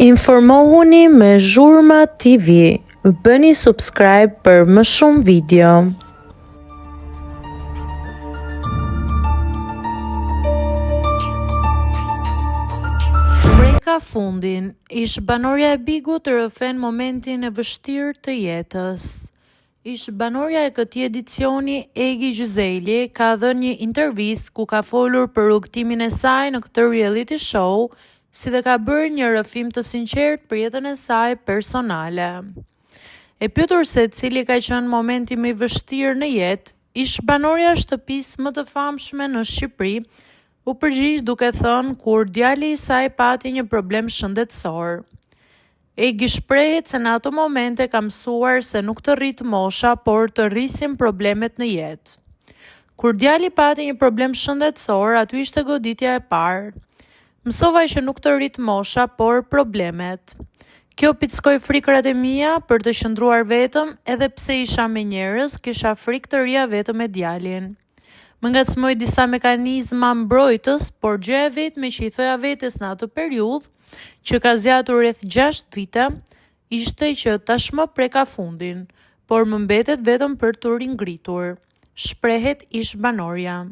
Informohuni me Zhurma TV. Bëni subscribe për më shumë video. Ka fundin, ish banorja e Bigut të rëfen momentin e vështirë të jetës. Ish banorja e këtij edicioni, Egi Gjyseli, ka dhënë një intervistë ku ka folur për rrugtimin e saj në këtë reality show, si dhe ka bërë një rrëfim të sinqertë për jetën e saj personale. E pyetur se cili ka qenë momenti më i vështirë në jetë, ish banorja e shtëpisë më të famshme në Shqipëri u përgjigj duke thënë kur djali i saj pati një problem shëndetësor. Egi shprehet se në ato momente ka mësuar se nuk të rrit mosha, por të rrisin problemet në jetë. Kur djali pati një problem shëndetësor, aty ishte goditja e parë. Mësova që nuk të rrit mosha, por problemet. Kjo pickoi frikrat e mia për të qëndruar vetëm, edhe pse isha me njerëz, kisha frikë të rria vetëm me djalin. Më ngacmoi disa mekanizma mbrojtës, por gjë e vetme që i thoja vetes në atë periudhë, që ka zgjatur rreth 6 vite, ishte që tashmë preka fundin, por më mbetet vetëm për të ringritur, shprehet ish banorja.